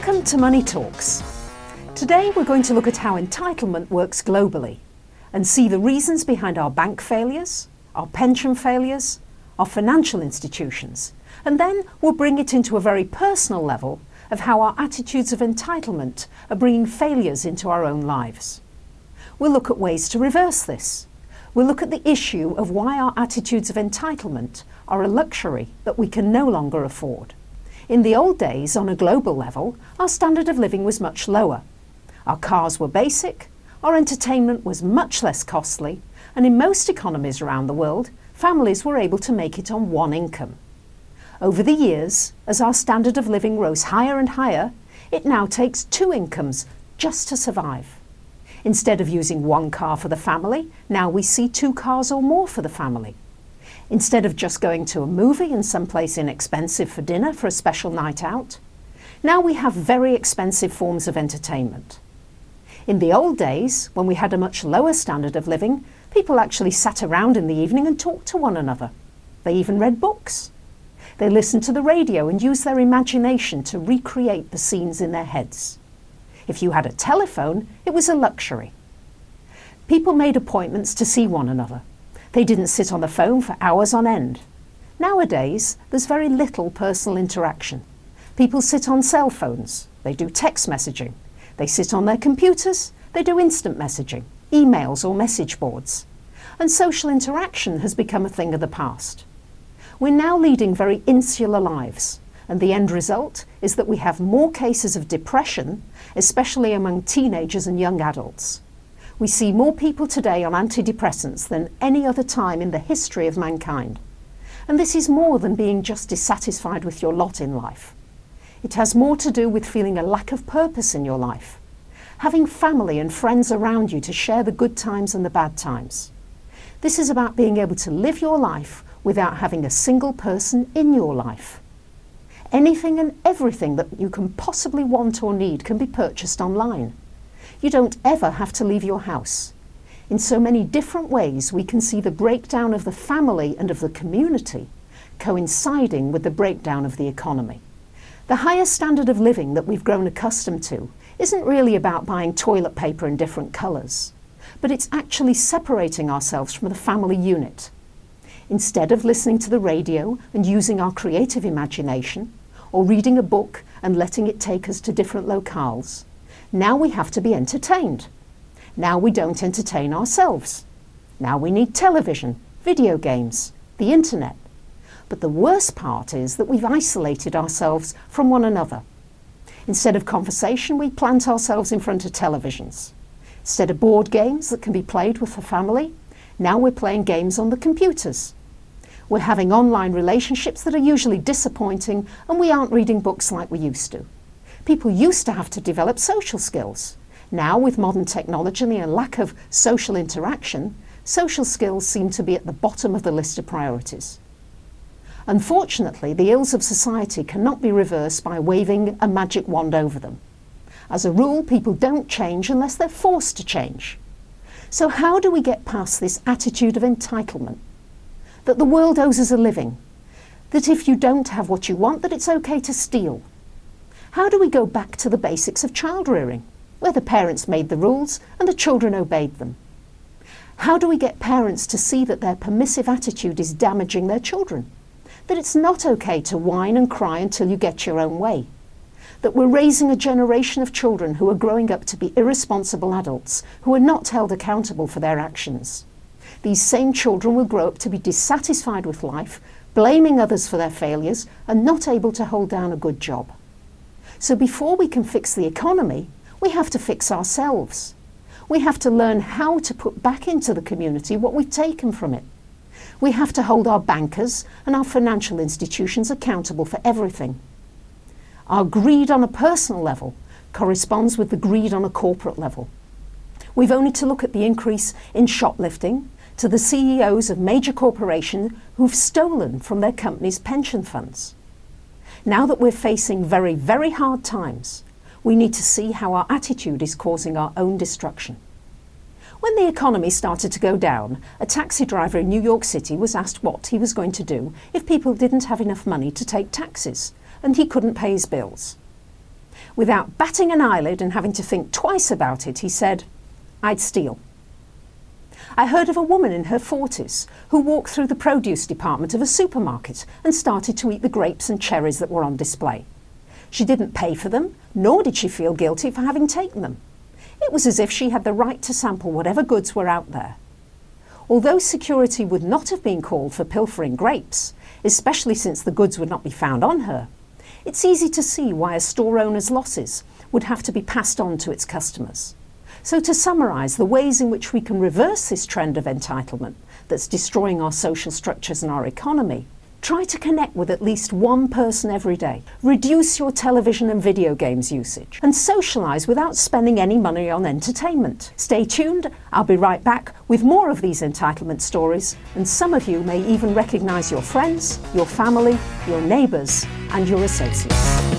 Welcome to Money Talks. Today we're going to look at how entitlement works globally and see the reasons behind our bank failures, our pension failures, our financial institutions, and then we'll bring it into a very personal level of how our attitudes of entitlement are bringing failures into our own lives. We'll look at ways to reverse this. We'll look at the issue of why our attitudes of entitlement are a luxury that we can no longer afford. In the old days, on a global level, our standard of living was much lower. Our cars were basic, our entertainment was much less costly, and in most economies around the world, families were able to make it on one income. Over the years, as our standard of living rose higher and higher, it now takes two incomes just to survive. Instead of using one car for the family, now we see two cars or more for the family. Instead of just going to a movie and someplace inexpensive for dinner for a special night out, now we have very expensive forms of entertainment. In the old days, when we had a much lower standard of living, people actually sat around in the evening and talked to one another. They even read books. They listened to the radio and used their imagination to recreate the scenes in their heads. If you had a telephone, it was a luxury. People made appointments to see one another. They didn't sit on the phone for hours on end. Nowadays, there's very little personal interaction. People sit on cell phones, they do text messaging, they sit on their computers, they do instant messaging, emails or message boards. And social interaction has become a thing of the past. We're now leading very insular lives, and the end result is that we have more cases of depression, especially among teenagers and young adults. We see more people today on antidepressants than any other time in the history of mankind. And this is more than being just dissatisfied with your lot in life. It has more to do with feeling a lack of purpose in your life, having family and friends around you to share the good times and the bad times. This is about being able to live your life without having a single person in your life. Anything and everything that you can possibly want or need can be purchased online. You don't ever have to leave your house. In so many different ways, we can see the breakdown of the family and of the community coinciding with the breakdown of the economy. The higher standard of living that we've grown accustomed to isn't really about buying toilet paper in different colours, but it's actually separating ourselves from the family unit. Instead of listening to the radio and using our creative imagination, or reading a book and letting it take us to different locales, now we have to be entertained. Now we don't entertain ourselves. Now we need television, video games, the internet. But the worst part is that we've isolated ourselves from one another. Instead of conversation, we plant ourselves in front of televisions. Instead of board games that can be played with the family, now we're playing games on the computers. We're having online relationships that are usually disappointing, and we aren't reading books like we used to. People used to have to develop social skills. Now, with modern technology and a lack of social interaction, social skills seem to be at the bottom of the list of priorities. Unfortunately, the ills of society cannot be reversed by waving a magic wand over them. As a rule, people don't change unless they're forced to change. So how do we get past this attitude of entitlement? That the world owes us a living. That if you don't have what you want, that it's okay to steal. How do we go back to the basics of child rearing, where the parents made the rules and the children obeyed them? How do we get parents to see that their permissive attitude is damaging their children? That it's not okay to whine and cry until you get your own way? That we're raising a generation of children who are growing up to be irresponsible adults who are not held accountable for their actions? These same children will grow up to be dissatisfied with life, blaming others for their failures and not able to hold down a good job. So before we can fix the economy, we have to fix ourselves. We have to learn how to put back into the community what we've taken from it. We have to hold our bankers and our financial institutions accountable for everything. Our greed on a personal level corresponds with the greed on a corporate level. We've only to look at the increase in shoplifting, to the CEOs of major corporations who've stolen from their companies' pension funds. Now that we're facing very, very hard times, we need to see how our attitude is causing our own destruction. When the economy started to go down, a taxi driver in New York City was asked what he was going to do if people didn't have enough money to take taxis and he couldn't pay his bills. Without batting an eyelid and having to think twice about it, he said, "I'd steal." I heard of a woman in her 40s who walked through the produce department of a supermarket and started to eat the grapes and cherries that were on display. She didn't pay for them, nor did she feel guilty for having taken them. It was as if she had the right to sample whatever goods were out there. Although security would not have been called for pilfering grapes, especially since the goods would not be found on her, it's easy to see why a store owner's losses would have to be passed on to its customers. So to summarise the ways in which we can reverse this trend of entitlement that's destroying our social structures and our economy, try to connect with at least one person every day, reduce your television and video games usage, and socialise without spending any money on entertainment. Stay tuned, I'll be right back with more of these entitlement stories, and some of you may even recognise your friends, your family, your neighbours and your associates.